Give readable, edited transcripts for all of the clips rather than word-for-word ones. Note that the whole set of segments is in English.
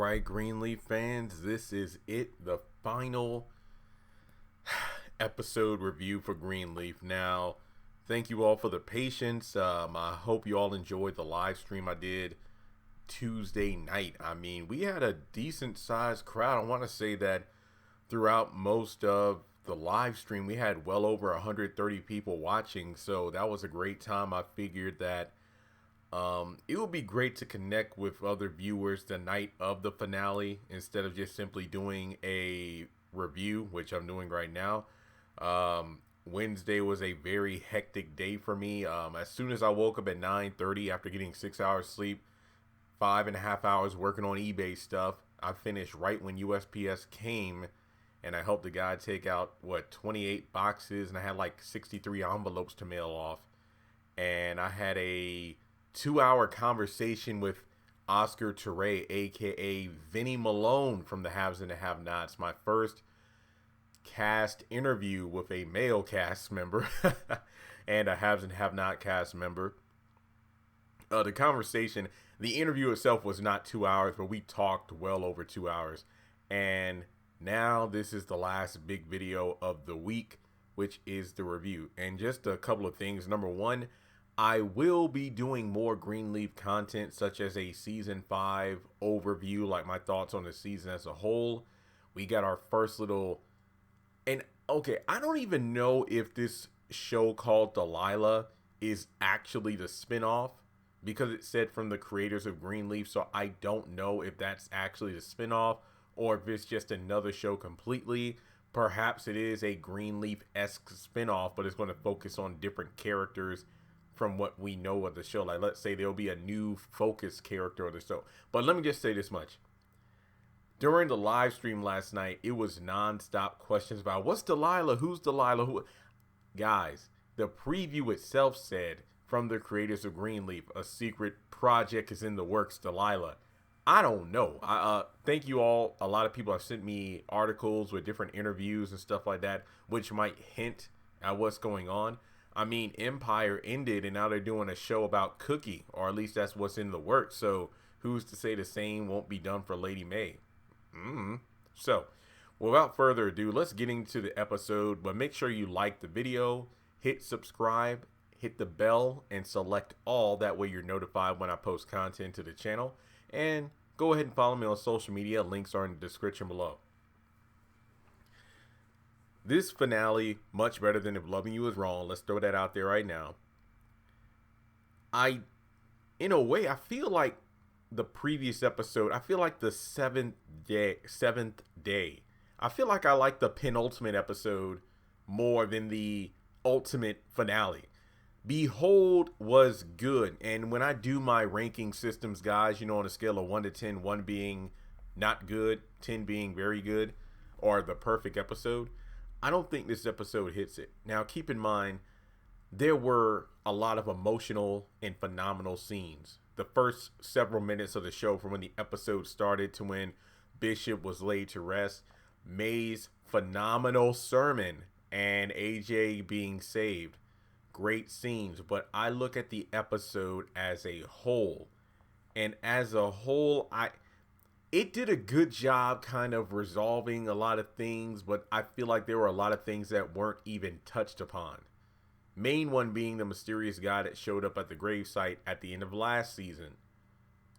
right, Greenleaf fans, this is it, the final episode review for Greenleaf. Now, thank you all for the patience. I hope you all enjoyed the live stream I did Tuesday night. I mean, we had a decent sized crowd. I want to say that throughout most of the live stream, we had well over 130 people watching, so that was a great time. I figured that it would be great to connect with other viewers the night of the finale instead of just simply doing a review, which I'm doing right now. Wednesday was a very hectic day for me. As soon as I woke up at 9:30 after getting 6 hours sleep, 5.5 hours working on eBay stuff, I finished right when USPS came, and I helped the guy take out 28 boxes, and I had like 63 envelopes to mail off, and I had a 2-hour conversation with Oscar Toure, aka Vinny Malone from the Haves and the Have-Nots. My first cast interview with a male cast member and a Haves and Have-Not cast member. The interview itself was not 2 hours, but we talked well over 2 hours. And now this is the last big video of the week, which is the review. And just a couple of things. Number one, I will be doing more Greenleaf content, such as a season 5 overview, like my thoughts on the season as a whole. We got our first little, and okay, I don't even know if this show called Delilah is actually the spinoff, because it said from the creators of Greenleaf, so I don't know if that's actually the spinoff or if it's just another show completely. Perhaps it is a Greenleaf-esque spinoff, but it's going to focus on different characters from what we know of the show. Like, let's say there'll be a new focus character of the show. But let me just say this much. During the live stream last night, it was non-stop questions about what's Delilah? Who's Delilah? Who? Guys, the preview itself said from the creators of Greenleaf, a secret project is in the works, Delilah. I don't know. Thank you all. A lot of people have sent me articles with different interviews and stuff like that, which might hint at what's going on. I mean, Empire ended, and now they're doing a show about Cookie, or at least that's what's in the works. So who's to say the same won't be done for Lady May? So without further ado, let's get into the episode. But make sure you like the video, hit subscribe, hit the bell, and select all. That way you're notified when I post content to the channel. And go ahead and follow me on social media. Links are in the description below. This finale, much better than If Loving You Is Wrong. Let's throw that out there right now. In a way, I feel like the previous episode, I feel like the seventh day. I feel like I like the penultimate episode more than the ultimate finale. Behold was good. And when I do my ranking systems, guys, you know, on a scale of 1 to 10, 1 being not good, 10 being very good, or the perfect episode, I don't think this episode hits it. Now, keep in mind, there were a lot of emotional and phenomenal scenes. The first several minutes of the show, from when the episode started to when Bishop was laid to rest, May's phenomenal sermon, and AJ being saved. Great scenes. But I look at the episode as a whole. And as a whole, it did a good job kind of resolving a lot of things, but I feel like there were a lot of things that weren't even touched upon. Main one being the mysterious guy that showed up at the gravesite at the end of last season.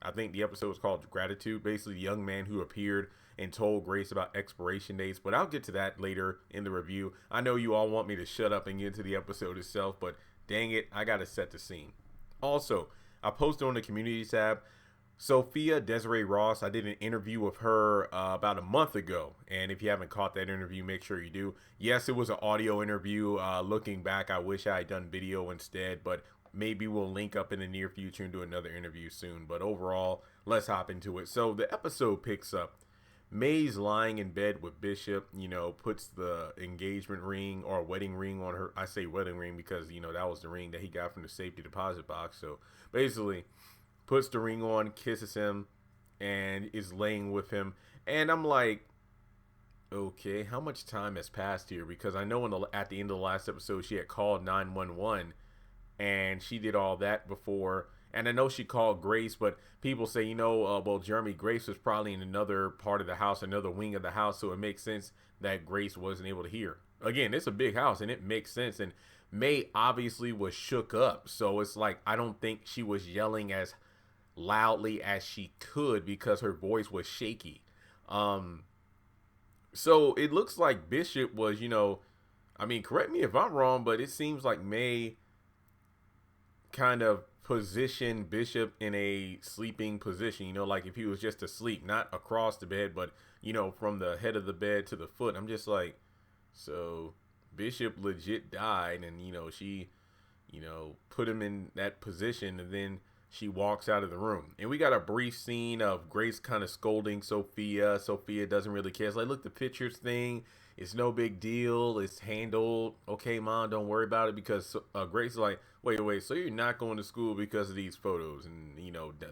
I think the episode was called Gratitude. Basically, the young man who appeared and told Grace about expiration dates, but I'll get to that later in the review. I know you all want me to shut up and get into the episode itself, but dang it, I gotta set the scene. Also, I posted on the community tab, Sophia Desiree Ross, I did an interview with her about a month ago. And if you haven't caught that interview, make sure you do. Yes, it was an audio interview. Looking back, I wish I had done video instead, but maybe we'll link up in the near future and do another interview soon. But overall, let's hop into it. So the episode picks up. May's lying in bed with Bishop, you know, puts the engagement ring or wedding ring on her. I say wedding ring because, you know, that was the ring that he got from the safety deposit box. So basically, puts the ring on, kisses him, and is laying with him. And I'm like, okay, how much time has passed here? Because I know at the end of the last episode, she had called 911, and she did all that before. And I know she called Grace, but people say, well, Jeremy, Grace was probably in another part of the house, another wing of the house, so it makes sense that Grace wasn't able to hear. Again, it's a big house, and it makes sense. And May obviously was shook up, so it's like I don't think she was yelling as loudly as she could because her voice was shaky. So it looks like Bishop was, I mean, correct me if I'm wrong, but it seems like May kind of positioned Bishop in a sleeping position, like if he was just asleep, not across the bed, but, from the head of the bed to the foot. I'm just like, so Bishop legit died, and, she, put him in that position, and then she walks out of the room. And we got a brief scene of Grace kind of scolding Sophia. Sophia doesn't really care. It's like, look, the pictures thing, it's no big deal. It's handled. Okay, Mom, don't worry about it. Because Grace is like, wait, so you're not going to school because of these photos and,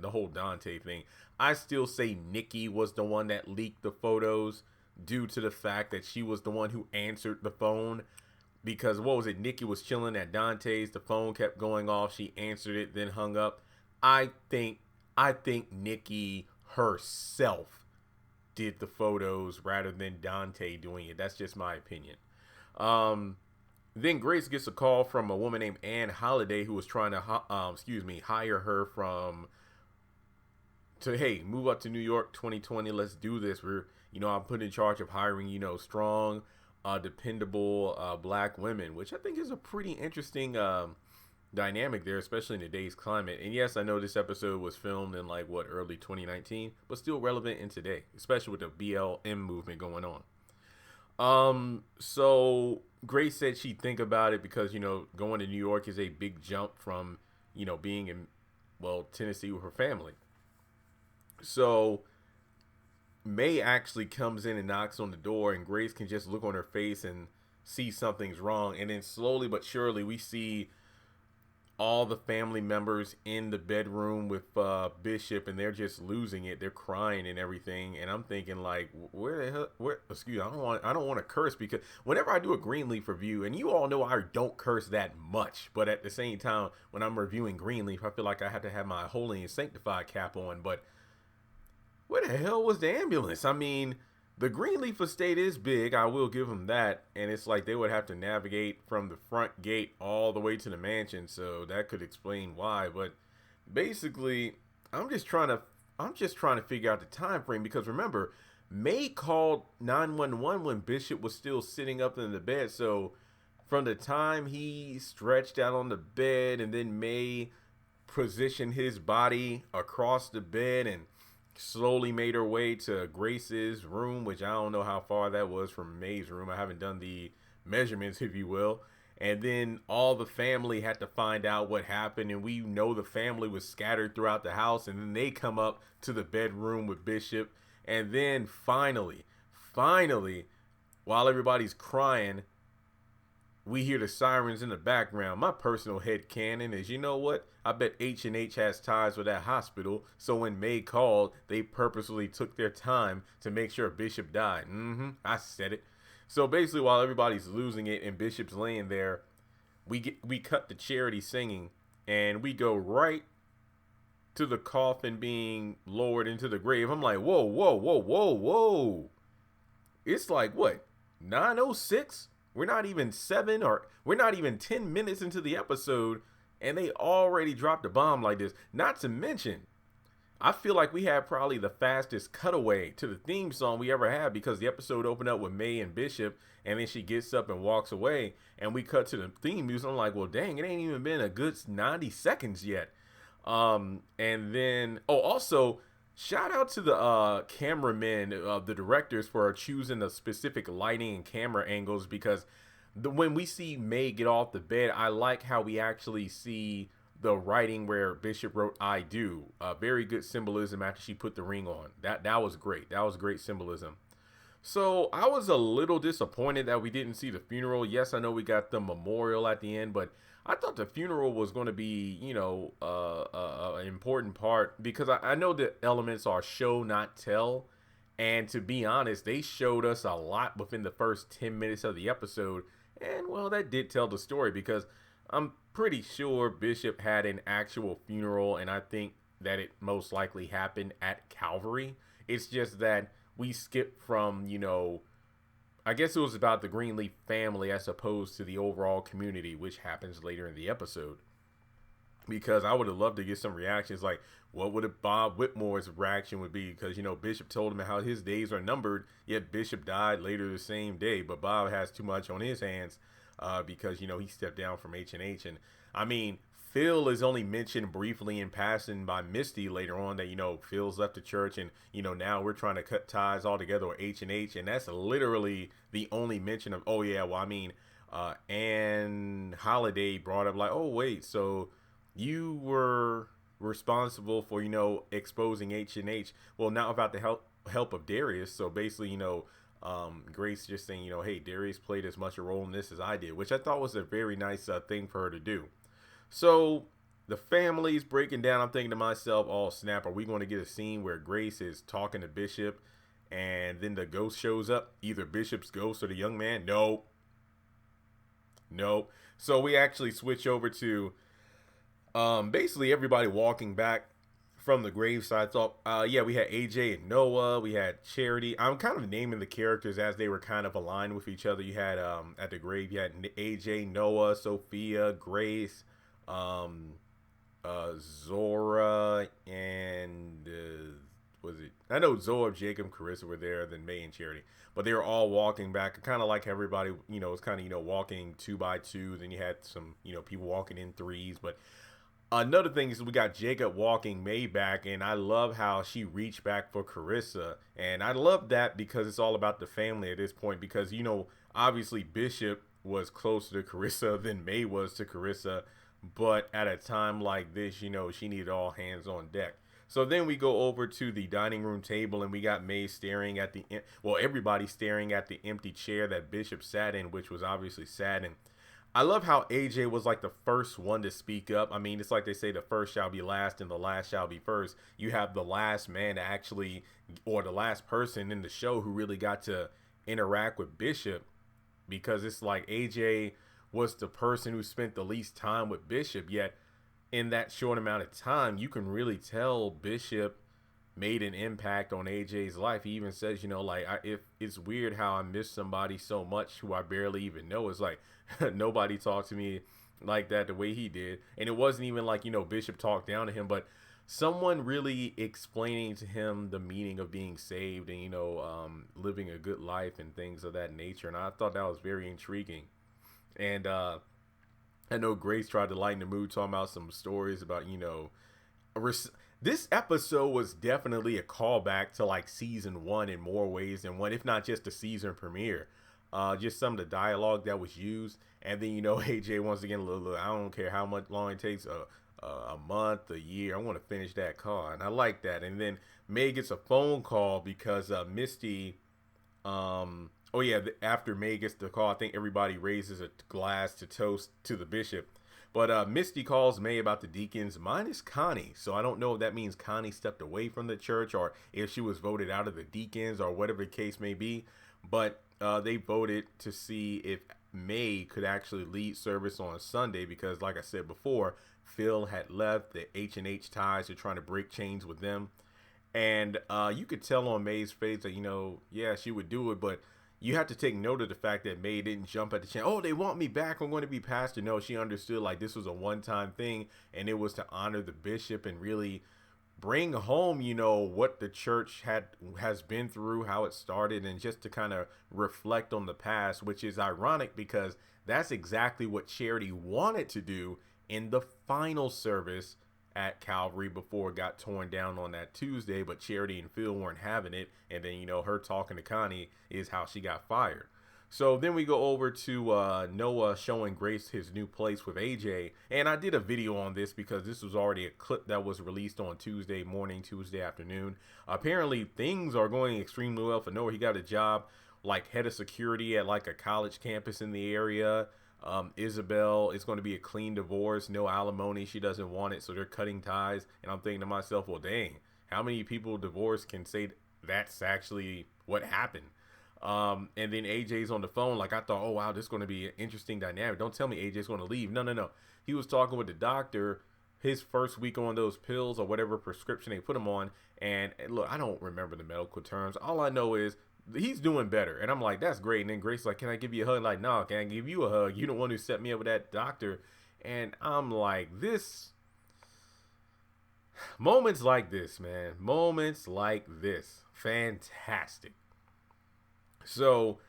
the whole Dante thing. I still say Nikki was the one that leaked the photos due to the fact that she was the one who answered the phone. Because, what was it? Nikki was chilling at Dante's. The phone kept going off. She answered it, then hung up. I think Nikki herself did the photos rather than Dante doing it. That's just my opinion. Then Grace gets a call from a woman named Ann Holiday who was trying to hire her hey, move up to New York 2020. Let's do this. I'm put in charge of hiring, strong, dependable black women, which I think is a pretty interesting dynamic there, especially in today's climate. And yes, I know this episode was filmed in early 2019, but still relevant in today, especially with the BLM movement going on. So Grace said she'd think about it because, going to New York is a big jump from, being in, Tennessee with her family. So May actually comes in and knocks on the door, and Grace can just look on her face and see something's wrong. And then slowly but surely we see all the family members in the bedroom with Bishop, and they're just losing it. They're crying and everything. And I'm thinking, like, excuse me, I don't want to curse, because whenever I do a Greenleaf review, and you all know I don't curse that much, but at the same time, when I'm reviewing Greenleaf, I feel like I have to have my holy and sanctified cap on. But where the hell was the ambulance? I mean, the Greenleaf estate is big, I will give them that, and it's like they would have to navigate from the front gate all the way to the mansion, so that could explain why. But basically, I'm just trying to figure out the time frame, because remember, May called 911 when Bishop was still sitting up in the bed, so from the time he stretched out on the bed, and then May positioned his body across the bed and slowly made her way to Grace's room, which I don't know how far that was from May's room. I haven't done the measurements, if you will. And then all the family had to find out what happened, and we know the family was scattered throughout the house, and then they come up to the bedroom with Bishop. And then finally, while everybody's crying, we hear the sirens in the background. My personal headcanon is, you know what? I bet H&H has ties with that hospital, so when May called, they purposely took their time to make sure Bishop died. I said it. So basically, while everybody's losing it and Bishop's laying there, we cut the Charity singing, and we go right to the coffin being lowered into the grave. I'm like, whoa. It's like, what, 9:06? We're not even 10 minutes into the episode, and they already dropped a bomb like this. Not to mention, I feel like we had probably the fastest cutaway to the theme song we ever had, because the episode opened up with May and Bishop, and then she gets up and walks away, and we cut to the theme music. I'm like, well, dang, it ain't even been a good 90 seconds yet. And then, also, shout out to the cameramen, the directors, for choosing the specific lighting and camera angles, because when we see May get off the bed, I like how we actually see the writing where Bishop wrote "I do." Very good symbolism after she put the ring on. That was great. That was great symbolism. So I was a little disappointed that we didn't see the funeral. Yes, I know we got the memorial at the end, but I thought the funeral was going to be, an important part, because I know the elements are show, not tell. And to be honest, they showed us a lot within the first 10 minutes of the episode. And, well, that did tell the story, because I'm pretty sure Bishop had an actual funeral, and I think that it most likely happened at Calvary. It's just that we skipped from, I guess it was about the Greenleaf family as opposed to the overall community, which happens later in the episode. Because I would have loved to get some reactions, like what would have Bob Whitmore's reaction would be, because Bishop told him how his days are numbered, yet Bishop died later the same day, but Bob has too much on his hands, because he stepped down from H&H. And I mean, Phil is only mentioned briefly in passing by Misty later on, that Phil's left the church, and now we're trying to cut ties altogether with H&H, and that's literally the only mention of, oh yeah, well, I mean, Anne Holiday brought up, like, oh wait, so you were responsible for exposing H&H. Well, not without the help of Darius. So basically, Grace just saying, hey, Darius played as much a role in this as I did, which I thought was a very nice thing for her to do. So the family's breaking down. I'm thinking to myself, oh snap, are we going to get a scene where Grace is talking to Bishop and then the ghost shows up, either Bishop's ghost or the young man? Nope. So we actually switch over to basically everybody walking back from the graveside. Thought, yeah, we had AJ and Noah, we had Charity. I'm kind of naming the characters as they were kind of aligned with each other. You had at the grave, you had AJ, Noah, Sophia, Grace, Zora, and was it? I know Zora, Jacob, Carissa were there, then May and Charity. But they were all walking back, kind of like everybody, was kind of, walking 2 by 2. Then you had some, people walking in 3s. But another thing is we got Jacob walking May back, and I love how she reached back for Carissa. And I love that because it's all about the family at this point, because, obviously Bishop was closer to Carissa than May was to Carissa. But at a time like this, she needed all hands on deck. So then we go over to the dining room table, and we got May staring at everybody staring at the empty chair that Bishop sat in, which was obviously sad. And I love how AJ was like the first one to speak up. I mean, it's like they say, the first shall be last and the last shall be first. You have the last man to actually, or the last person in the show who really got to interact with Bishop, because it's like AJ was the person who spent the least time with Bishop, yet in that short amount of time, you can really tell Bishop made an impact on AJ's life. He even says, if it's weird how I miss somebody so much who I barely even know. It's like nobody talked to me like that the way he did. And it wasn't even like, Bishop talked down to him, but someone really explaining to him the meaning of being saved and, living a good life and things of that nature. And I thought that was very intriguing. And, I know Grace tried to lighten the mood talking about some stories about, this episode was definitely a callback to like season 1 in more ways than one, if not just the season premiere. Just some of the dialogue that was used. And then, AJ once again, look, I don't care how much long it takes, a month, a year, I want to finish that car. And I like that. And then May gets a phone call because Misty, oh yeah, after May gets the call, I think everybody raises a glass to toast to the bishop. But Misty calls May about the deacons, minus Connie. So I don't know if that means Connie stepped away from the church or if she was voted out of the deacons or whatever the case may be. But they voted to see if May could actually lead service on Sunday because, like I said before, Phil had left. The H&H ties are trying to break chains with them. And you could tell on May's face that, yeah, she would do it, but you have to take note of the fact that May didn't jump at the chance. Oh, they want me back. I'm going to be pastor. No, she understood like this was a one-time thing, and it was to honor the bishop and really bring home, what the church has been through, how it started, and just to kind of reflect on the past, which is ironic because that's exactly what Charity wanted to do in the final service at Calvary before it got torn down on that Tuesday, but Charity and Phil weren't having it. And then, her talking to Connie is how she got fired. So then we go over to Noah showing Grace his new place with AJ. And I did a video on this because this was already a clip that was released on Tuesday morning, Tuesday afternoon. Apparently things are going extremely well for Noah. He got a job like head of security at like a college campus in the area. Isabel, it's going to be a clean divorce, no alimony. She doesn't want it, so they're cutting ties. And I'm thinking to myself, well, dang, how many people divorced can say that's actually what happened? And then AJ's on the phone. Like, I thought, oh wow, this is going to be an interesting dynamic. Don't tell me AJ's going to leave. No, no, no. He was talking with the doctor his first week on those pills or whatever prescription they put him on. And look, I don't remember the medical terms. All I know is he's doing better. And I'm like, that's great. And then Grace's like, can I give you a hug? Like, no, can I give you a hug? You the one who set me up with that doctor. And I'm like, this moments like this, man. Moments like this. Fantastic. So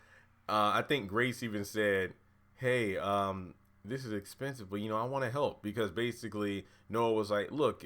I think Grace even said, hey, this is expensive, but I want to help, because basically Noah was like, look,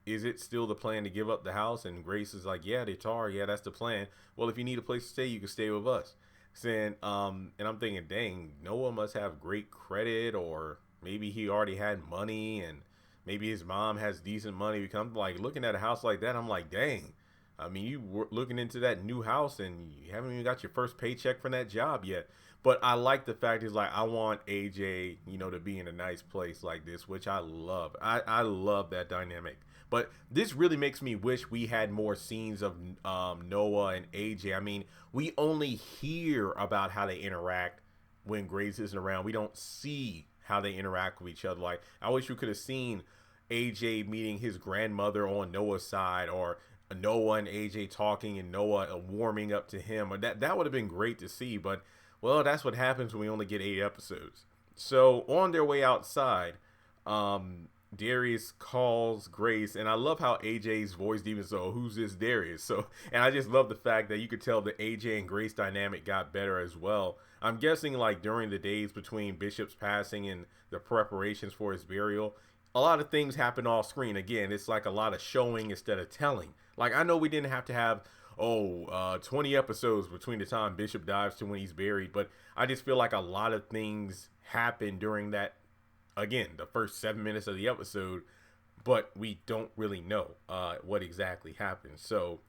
is it still the plan to give up the house? And Grace is like, yeah, yeah, that's the plan. Well, if you need a place to stay, you can stay with us. Saying, and I'm thinking, dang, Noah must have great credit, or maybe he already had money, and maybe his mom has decent money. Because I'm like looking at a house like that, I'm like, dang. I mean, you were looking into that new house and you haven't even got your first paycheck from that job yet. But I like the fact is, like, I want AJ, to be in a nice place like this, which I love. I love that dynamic. But this really makes me wish we had more scenes of Noah and AJ. I mean, we only hear about how they interact when Grace isn't around. We don't see how they interact with each other. Like, I wish we could have seen AJ meeting his grandmother on Noah's side, or Noah and AJ talking and Noah warming up to him. Or that would have been great to see. But, well, that's what happens when we only get 8 episodes. So on their way outside, Darius calls Grace, and I love how AJ's voiced even so, who's this Darius? So, and I just love the fact that you could tell the AJ and Grace dynamic got better as well. I'm guessing, like, during the days between Bishop's passing and the preparations for his burial, a lot of things happen off screen. Again, it's like a lot of showing instead of telling. Like, I know we didn't have to have 20 episodes between the time Bishop dies to when he's buried, but I just feel like a lot of things happen during that, again, the first 7 minutes of the episode, but we don't really know what exactly happened. So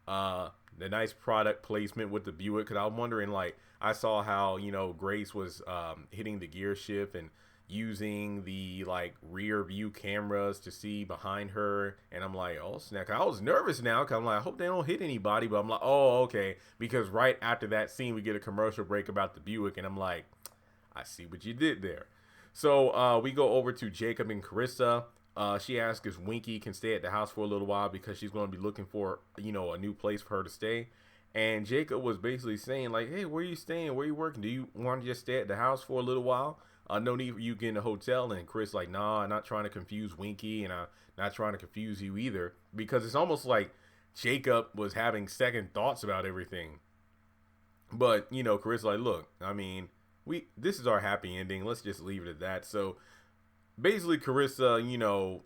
the nice product placement with the Buick, because I'm wondering, like, I saw how Grace was hitting the gear shift and using the, like, rear view cameras to see behind her, and I'm like, oh snap. I was nervous now, because I'm like, I hope they don't hit anybody, but I'm like, oh, okay, because right after that scene we get a commercial break about the Buick, and I'm like, I see what you did there. So we go over to Jacob and Carissa. She asks if Winky can stay at the house for a little while, because she's going to be looking for a new place for her to stay. And Jacob was basically saying, like, hey, where are you staying? Where are you working? Do you want to just stay at the house for a little while? No need for you getting a hotel. And Chris like, nah, I'm not trying to confuse Winky, and I'm not trying to confuse you either, because it's almost like Jacob was having second thoughts about everything. But Chris like, look, I mean, this is our happy ending. Let's just leave it at that. So basically, Carissa,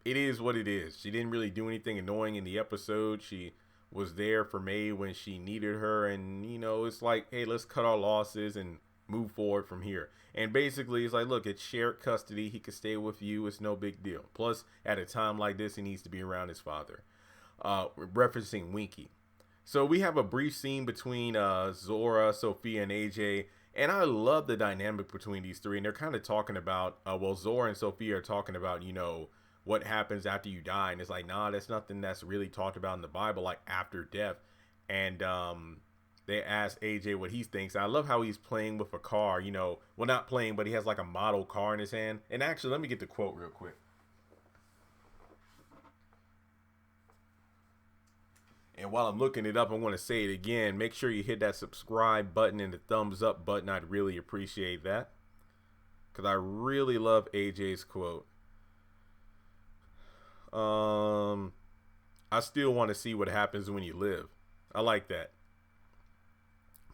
it is what it is. She didn't really do anything annoying in the episode. She was there for May when she needed her, and it's like, hey, let's cut our losses and move forward from here. And basically, it's like, look, it's shared custody. He could stay with you. It's no big deal. Plus, at a time like this, he needs to be around his father. Referencing Winky. So we have a brief scene between Zora, Sophia, and AJ. And I love the dynamic between these three. And they're kind of talking about, Zora and Sophia are talking about, what happens after you die. And it's like, nah, that's nothing that's really talked about in the Bible, like after death. And they ask AJ what he thinks. I love how he's playing with a car, well, not playing, but he has like a model car in his hand. And actually, let me get the quote real quick. And while I'm looking it up, I'm going to say it again. Make sure you hit that subscribe button and the thumbs up button. I'd really appreciate that, because I really love AJ's quote. I still want to see what happens when you live. I like that.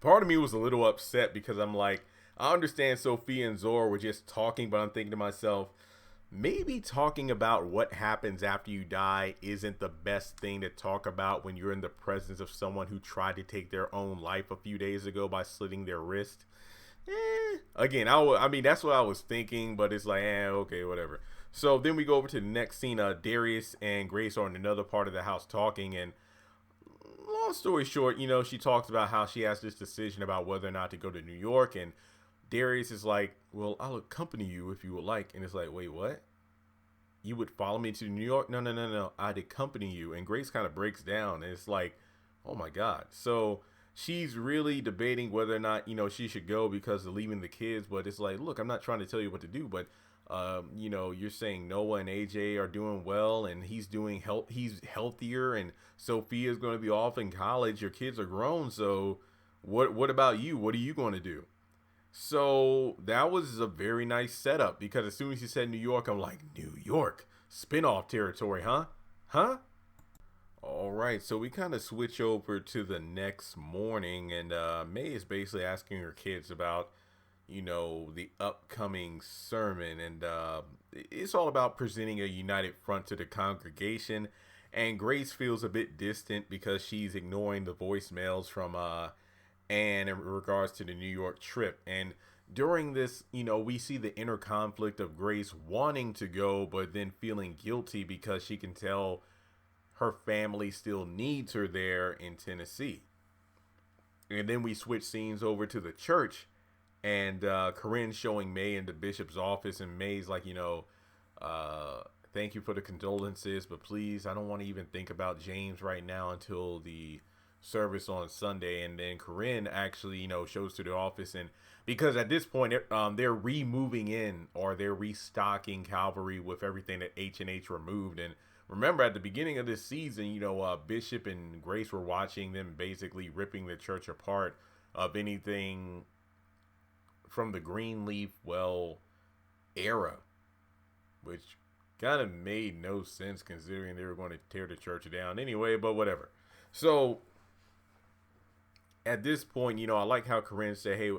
Part of me was a little upset, because I'm like, I understand Sophia and Zora were just talking, but I'm thinking to myself, maybe talking about what happens after you die isn't the best thing to talk about when you're in the presence of someone who tried to take their own life a few days ago by slitting their wrist. Again, I mean, that's what I was thinking, but it's like, okay, whatever. So then we go over to the next scene. Darius and Grace are in another part of the house talking, and long story short, she talks about how she has this decision about whether or not to go to New York, and Darius is like, well, I'll accompany you if you would like. And it's like, wait, what? You would follow me to New York? No. I'd accompany you. And Grace kind of breaks down, and it's like, oh my God. So she's really debating whether or not, she should go because of leaving the kids. But it's like, look, I'm not trying to tell you what to do, but you're saying Noah and AJ are doing well, and he's healthier, and Sophia's going to be off in college. Your kids are grown, so what about you? What are you going to do? So that was a very nice setup, because as soon as he said New York, I'm like, New York, spinoff territory, huh? Huh? All right, so we kind of switch over to the next morning, and May is basically asking her kids about, the upcoming sermon, and it's all about presenting a united front to the congregation. And Grace feels a bit distant because she's ignoring the voicemails from Anne in regards to the New York trip. And during this, we see the inner conflict of Grace wanting to go, but then feeling guilty because she can tell her family still needs her there in Tennessee. And then we switch scenes over to the church, and Corinne showing May in the bishop's office, and May's like, thank you for the condolences, but please, I don't want to even think about James right now until the service on Sunday. And then Corinne actually, shows to the office, and because at this point they're removing in, or they're restocking Calvary with everything that H&H removed. And remember, at the beginning of this season, Bishop and Grace were watching them basically ripping the church apart of anything from the Greenleaf, era, which kind of made no sense considering they were going to tear the church down anyway, but whatever. So at this point, I like how Corinne said, hey,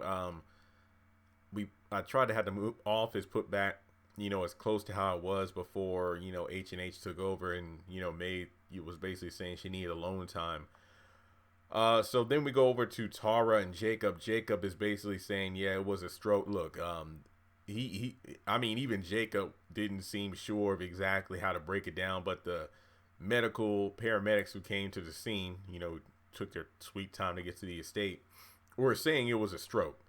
I tried to have the office put back, as close to how it was before, H&H took over, and, May was basically saying she needed alone time. So then we go over to Tara and Jacob. Jacob is basically saying, yeah, it was a stroke. Look, even Jacob didn't seem sure of exactly how to break it down, but the paramedics who came to the scene, took their sweet time to get to the estate, were saying it was a stroke.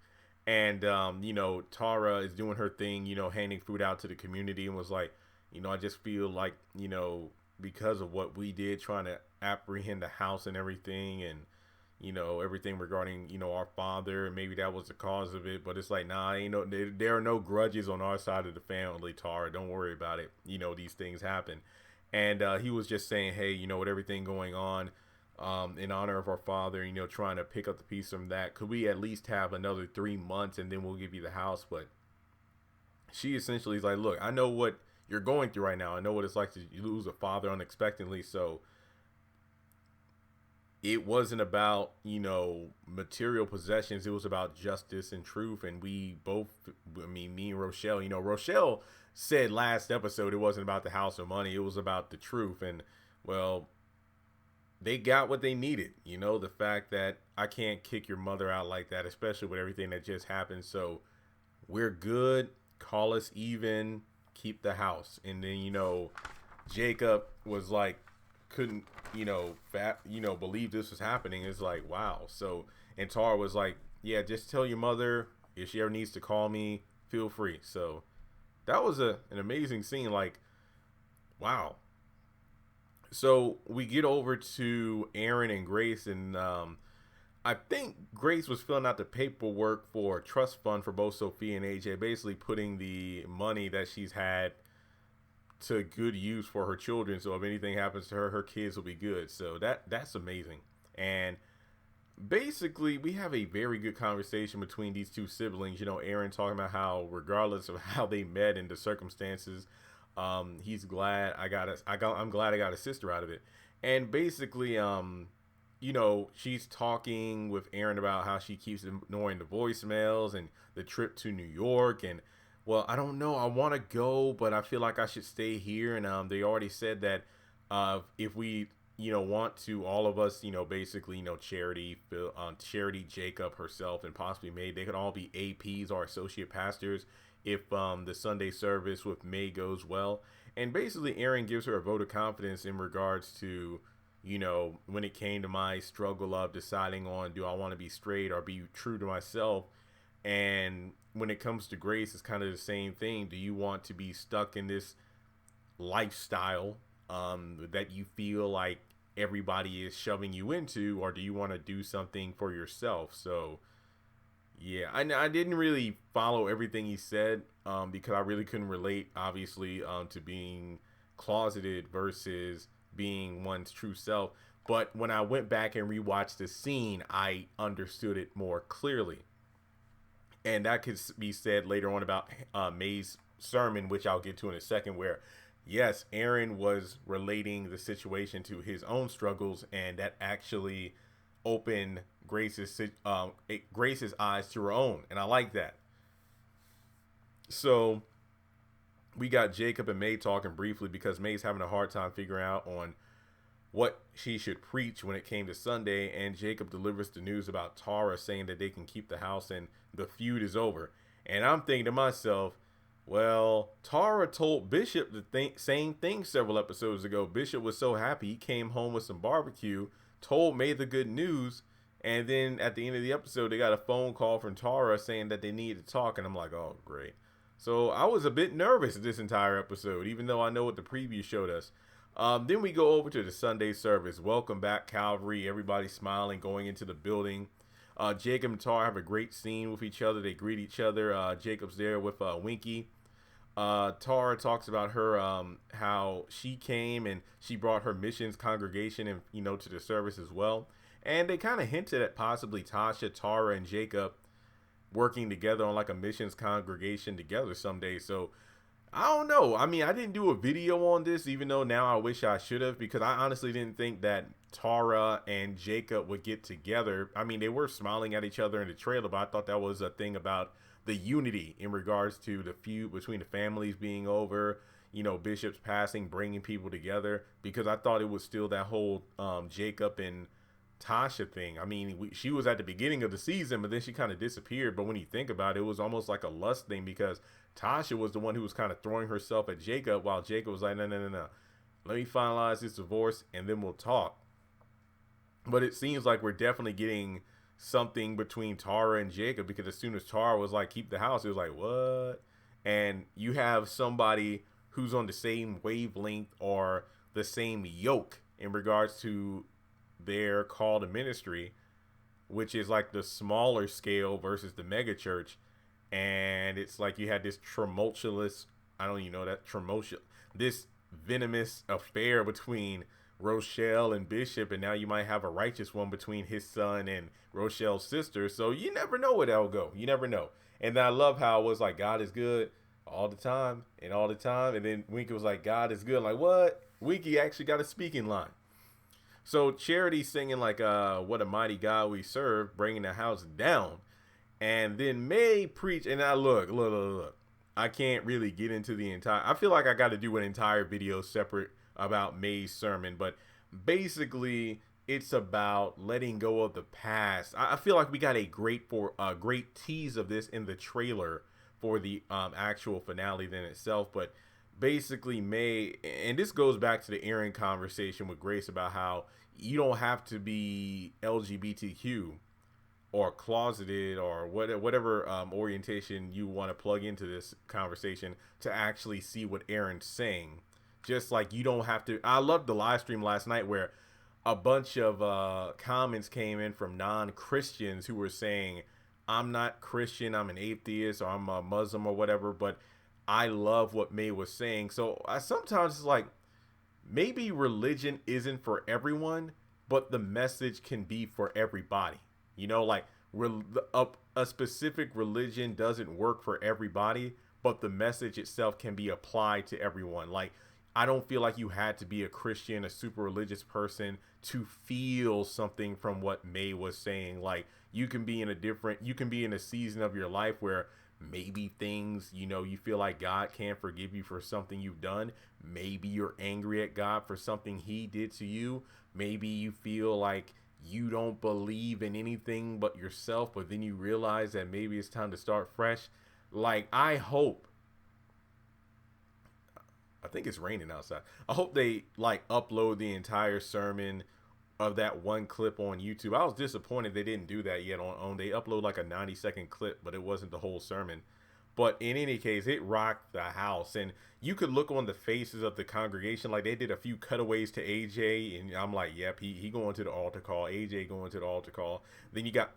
And, Tara is doing her thing, handing food out to the community, and was like, I just feel like, because of what we did trying to apprehend the house and everything, and, everything regarding, our father, and maybe that was the cause of it. But it's like, nah, there are no grudges on our side of the family, Tara. Don't worry about it. These things happen. And he was just saying, hey, with everything going on, in honor of our father, trying to pick up the piece from that, could we at least have another 3 months and then we'll give you the house? But she essentially is like, look, I know what you're going through right now. I know what it's like to lose a father unexpectedly. So it wasn't about, material possessions. It was about justice and truth. And we both, me and Rochelle, Rochelle said last episode it wasn't about the house or money. It was about the truth. And, well, they got what they needed. The fact that I can't kick your mother out like that, especially with everything that just happened. So we're good. Call us even. Keep the house. And then, Jacob was like, couldn't, believe this was happening. It's like, wow. So, and Tara was like, yeah, just tell your mother if she ever needs to call me, feel free. So that was an amazing scene. Like, wow. So we get over to Aaron and Grace, and I think Grace was filling out the paperwork for a trust fund for both Sophia and AJ, basically putting the money that she's had to good use for her children. So if anything happens to her, her kids will be good. So that's amazing. And basically we have a very good conversation between these two siblings. Aaron talking about how regardless of how they met and the circumstances, he's glad I'm glad I got a sister out of it. And basically, she's talking with Aaron about how she keeps ignoring the voicemails and the trip to New York. And, well, I don't know. I want to go, but I feel like I should stay here. And they already said that if we, want to, all of us, basically, Charity, Jacob herself, and possibly May, they could all be APs or associate pastors if the Sunday service with May goes well. And basically Aaron gives her a vote of confidence in regards to, when it came to my struggle of deciding on, do I want to be straight or be true to myself? And when it comes to Grace, it's kind of the same thing. Do you want to be stuck in this lifestyle that you feel like everybody is shoving you into, or do you want to do something for yourself? So yeah, I didn't really follow everything he said, because I really couldn't relate, obviously, to being closeted versus being one's true self. But when I went back and rewatched the scene, I understood it more clearly. And that could be said later on about May's sermon, which I'll get to in a second, where yes, Aaron was relating the situation to his own struggles, and that actually opened Grace's eyes to her own, and I like that. So we got Jacob and May talking briefly because May's having a hard time figuring out on what she should preach when it came to Sunday, and Jacob delivers the news about Tara saying that they can keep the house and the feud is over. And I'm thinking to myself, well, Tara told Bishop the same thing several episodes ago. Bishop was so happy he came home with some barbecue, told May the good news, and then at the end of the episode, they got a phone call from Tara saying that they needed to talk, and I'm like, oh, great. So I was a bit nervous this entire episode, even though I know what the preview showed us. Then we go over to the Sunday service. Welcome back, Calvary. Everybody smiling, going into the building. Jacob and Tara have a great scene with each other. They greet each other. Jacob's there with Winky. Tara talks about her how she came and she brought her missions congregation and to the service as well. And they kind of hinted at possibly Tasha, Tara, and Jacob working together on like a missions congregation together someday. So I don't know. I mean, I didn't do a video on this, even though now I wish I should have, because I honestly didn't think that Tara and Jacob would get together. I mean, they were smiling at each other in the trailer, but I thought that was a thing about the unity in regards to the feud between the families being over, Bishop's passing, bringing people together, because I thought it was still that whole Jacob and Tasha thing. I mean, she was at the beginning of the season, but then she kind of disappeared. But when you think about it, it was almost like a lust thing, because Tasha was the one who was kind of throwing herself at Jacob, while Jacob was like, no. Let me finalize this divorce and then we'll talk. But it seems like we're definitely getting something between Tara and Jacob, because as soon as Tara was like, keep the house, it was like, what? And you have somebody who's on the same wavelength or the same yoke in regards to their call to ministry, which is like the smaller scale versus the mega church. And it's like you had this tumultuous, I don't even know that tumultuous, this venomous affair between Rochelle and Bishop, and now you might have a righteous one between his son and Rochelle's sister. So you never know where that'll go. You never know. And I love how it was like, God is good all the time and all the time. And then Winky was like, God is good. I'm like, what? Winky actually got a speaking line. So Charity singing like, what a mighty God we serve, bringing the house down. And then May preach, and I look. I can't really get into the entire. I feel like I got to do an entire video separate about May's sermon, but basically it's about letting go of the past. I feel like we got a great tease of this in the trailer for the actual finale then itself. But basically May, and this goes back to the Aaron conversation with Grace about how you don't have to be LGBTQ or closeted or whatever orientation you want to plug into this conversation to actually see what Aaron's saying. Just like you don't have to. I loved the live stream last night where a bunch of comments came in from non-Christians who were saying, I'm not Christian, I'm an atheist, or I'm a Muslim or whatever, but I love what May was saying. So I sometimes it's like, maybe religion isn't for everyone, but the message can be for everybody. Like a specific religion doesn't work for everybody, but the message itself can be applied to everyone. Like, I don't feel like you had to be a Christian, a super religious person to feel something from what May was saying. Like, you can be in a season of your life where maybe things, you feel like God can't forgive you for something you've done. Maybe you're angry at God for something he did to you. Maybe you feel like you don't believe in anything but yourself, but then you realize that maybe it's time to start fresh. Like, I think it's raining outside. I hope they upload the entire sermon of that one clip on YouTube. I was disappointed they didn't do that yet on they upload like a 90-second clip, but it wasn't the whole sermon. But in any case, it rocked the house, and you could look on the faces of the congregation. Like they did a few cutaways to AJ, and I'm like, yep, he going to the altar call. AJ going to the altar call. Then you got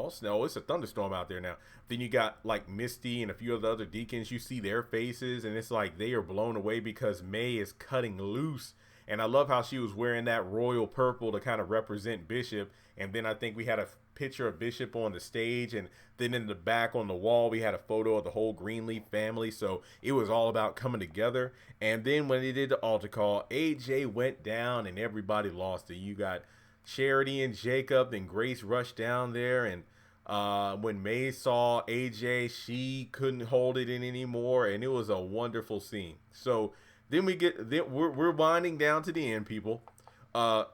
snow. It's a thunderstorm out there now. Then you got like Misty and a few of the other deacons. You see their faces, and it's like they are blown away because May is cutting loose. And I love how she was wearing that royal purple to kind of represent Bishop. And then I think we had a picture of Bishop on the stage, and then in the back on the wall we had a photo of the whole Greenleaf family. So it was all about coming together. And then when they did the altar call, AJ went down and everybody lost it. You got Charity and Jacob, then Grace rushed down there, and when May saw AJ, she couldn't hold it in anymore, and it was a wonderful scene. So then we're winding down to the end, people,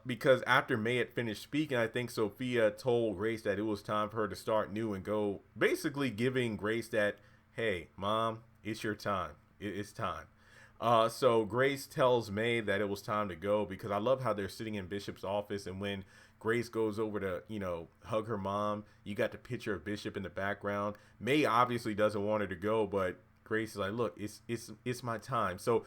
because after May had finished speaking, I think Sophia told Grace that it was time for her to start new and go, basically giving Grace that, hey, Mom, it's your time. It's time. So Grace tells May that it was time to go, because I love how they're sitting in Bishop's office, and when Grace goes over to, hug her mom, you got the picture of Bishop in the background. May obviously doesn't want her to go, but Grace is like, look, it's my time. So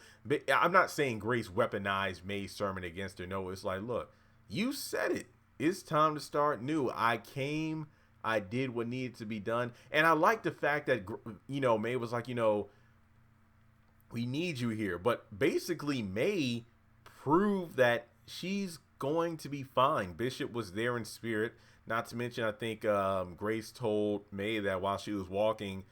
I'm not saying Grace weaponized May's sermon against her. No, it's like, look, you said it. It's time to start new. I came, I did what needed to be done. And I like the fact that, May was like, we need you here. But basically, May proved that she's going to be fine. Bishop was there in spirit. Not to mention, I think Grace told May that while she was walking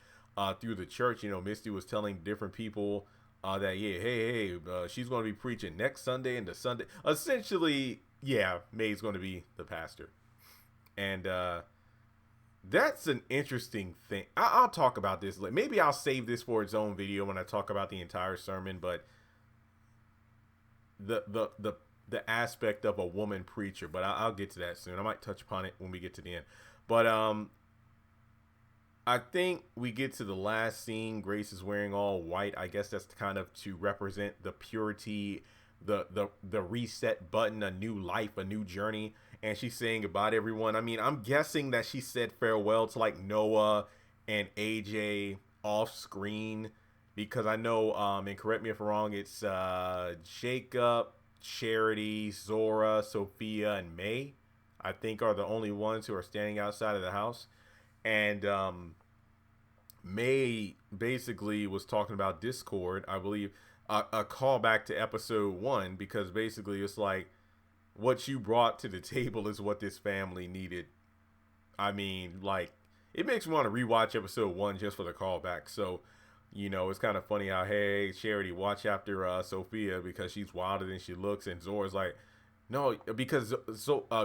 through the church, Misty was telling different people that, she's going to be preaching next Sunday and the Sunday. Essentially, May's going to be the pastor. And that's an interesting thing. I'll talk about this. Maybe I'll save this for its own video when I talk about the entire sermon. But the aspect of a woman preacher, but I'll get to that soon. I might touch upon it when we get to the end. But I think we get to the last scene. Grace is wearing all white. I guess that's kind of to represent the purity, the reset button, a new life, a new journey. And she's saying goodbye to everyone. I mean, I'm guessing that she said farewell to like Noah and AJ off screen, because I know, and correct me if I'm wrong, it's Jacob, Charity, Zora, Sophia, and May, I think, are the only ones who are standing outside of the house. And May basically was talking about Discord, I believe, a callback to episode 1, because basically it's like, what you brought to the table is what this family needed. I mean, like, it makes me want to rewatch episode 1 just for the callback. So, it's kind of funny how, hey, Charity, watch after Sophia because she's wilder than she looks. And Zora's like, no, because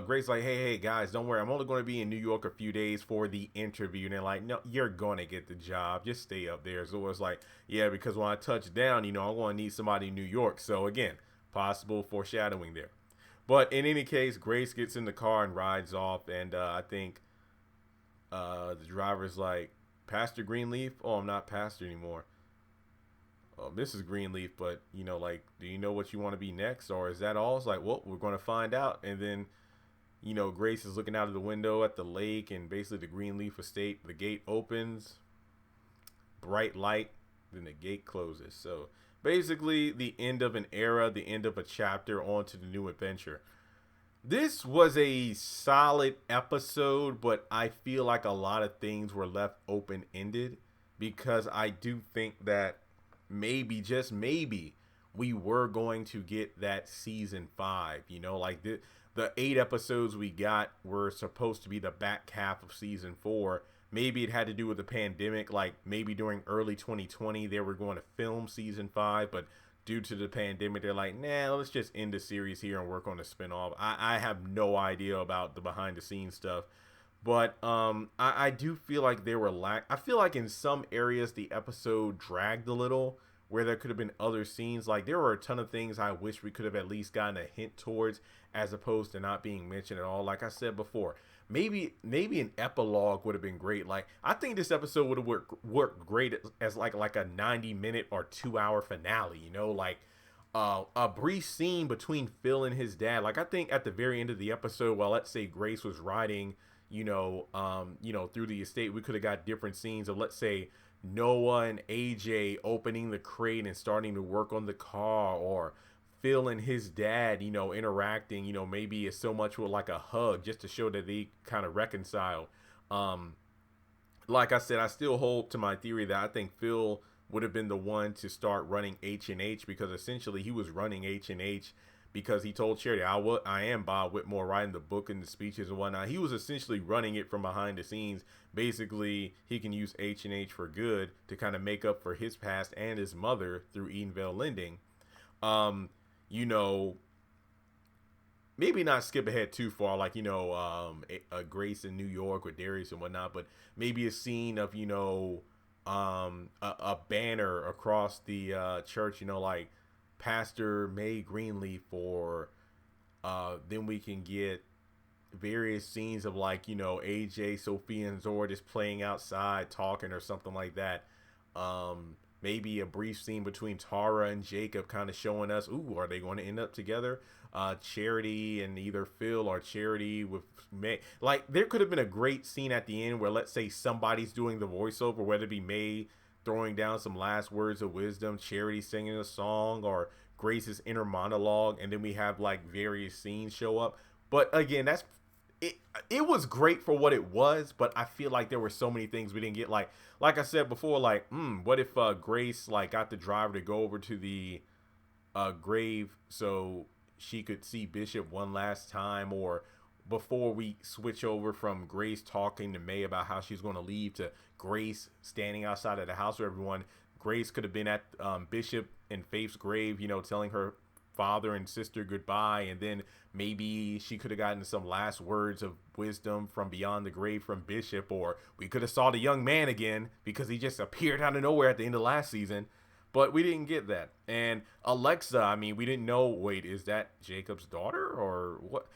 Grace's like, hey, guys, don't worry. I'm only going to be in New York a few days for the interview. And they're like, no, you're going to get the job. Just stay up there. Zora's like, yeah, because when I touch down, I'm going to need somebody in New York. So, again, possible foreshadowing there. But in any case, Grace gets in the car and rides off. And I think the driver's like, Pastor Greenleaf? Oh, I'm not pastor anymore. Oh, Mrs. Greenleaf, but, do you know what you want to be next? Or is that all? It's like, well, we're going to find out. And then, Grace is looking out of the window at the lake, and basically the Greenleaf estate, the gate opens, bright light, then the gate closes. So basically the end of an era, the end of a chapter, on to the new adventure. This was a solid episode, but I feel like a lot of things were left open-ended, because I do think that maybe, just maybe, we were going to get that season 5. Like the 8 episodes we got were supposed to be the back half of season 4. Maybe it had to do with the pandemic, like maybe during early 2020 they were going to film season 5, but due to the pandemic they're like, nah, let's just end the series here and work on the spinoff. I have no idea about the behind the scenes stuff, but I do feel like there were I feel like in some areas the episode dragged a little, where there could have been other scenes. Like, there were a ton of things I wish we could have at least gotten a hint towards, as opposed to not being mentioned at all. Like I said before, maybe an epilogue would have been great. Like, I think this episode would have worked great as like a 90-minute or 2-hour finale, like a brief scene between Phil and his dad. Like, I think at the very end of the episode, while let's say Grace was riding, through the estate, we could have got different scenes of, let's say, Noah and AJ opening the crate and starting to work on the car, or Phil and his dad, interacting, maybe it's so much with like a hug just to show that they kind of reconcile. Um, like I said, I still hold to my theory that I think Phil would have been the one to start running H&H, because essentially he was running H&H because he told Charity, I am Bob Whitmore, writing the book and the speeches and whatnot. He was essentially running it from behind the scenes. Basically, he can use H&H for good to kind of make up for his past and his mother through Edenvale Lending. Um, you know, Maybe not skip ahead too far, like, a Grace in New York with Darius and whatnot, but maybe a scene of, a banner across the church, like Pastor May Greenleaf, or then we can get various scenes of, like, AJ, Sophia, and Zora just playing outside talking or something like that. Maybe a brief scene between Tara and Jacob, kind of showing us, ooh, are they going to end up together? Charity and either Phil or Charity with May. Like, there could have been a great scene at the end where, let's say, somebody's doing the voiceover, whether it be May throwing down some last words of wisdom, Charity singing a song, or Grace's inner monologue, and then we have like various scenes show up. But again, that's it. It was great for what it was, but I feel like there were so many things we didn't get. Like I said before, like, what if Grace like got the driver to go over to the grave so she could see Bishop one last time, or before we switch over from Grace talking to May about how she's going to leave to Grace standing outside of the house with everyone, Grace could have been at Bishop and Faith's grave, telling her father and sister goodbye, and then maybe she could have gotten some last words of wisdom from beyond the grave from Bishop, or we could have saw the young man again because he just appeared out of nowhere at the end of last season. But we didn't get that. And Alexa, I mean, we didn't know, wait, is that Jacob's daughter or what?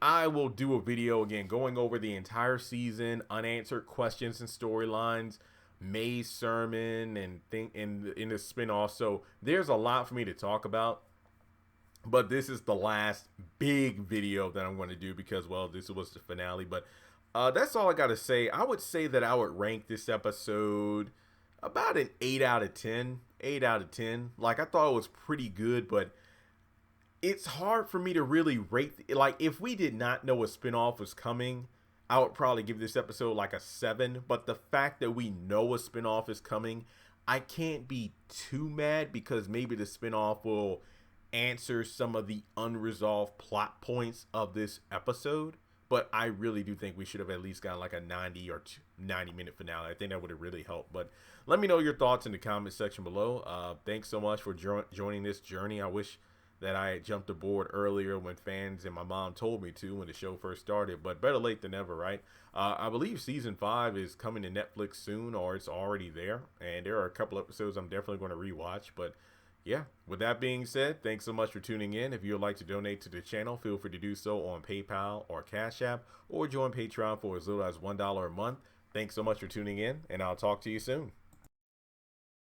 I will do a video again going over the entire season, unanswered questions and storylines, May's sermon, and in the spinoff. So there's a lot for me to talk about. But this is the last big video that I'm going to do because, well, this was the finale. But that's all I got to say. I would say that I would rank this episode about an 8 out of 10. 8 out of 10. Like, I thought it was pretty good, but it's hard for me to really rate. Like, if we did not know a spinoff was coming, I would probably give this episode like a 7. But the fact that we know a spinoff is coming, I can't be too mad, because maybe the spinoff will answer some of the unresolved plot points of this episode. But I really do think we should have at least gotten like a 90 or 90-minute finale. I think that would have really helped. But let me know your thoughts in the comment section below. Thanks so much for joining this journey. I wish that I had jumped aboard earlier when fans and my mom told me to when the show first started. But better late than never, right? I believe season 5 is coming to Netflix soon, or it's already there. And there are a couple episodes I'm definitely going to rewatch. But yeah, with that being said, thanks so much for tuning in. If you would like to donate to the channel, feel free to do so on PayPal or Cash App, or join Patreon for as little as $1 a month. Thanks so much for tuning in, and I'll talk to you soon.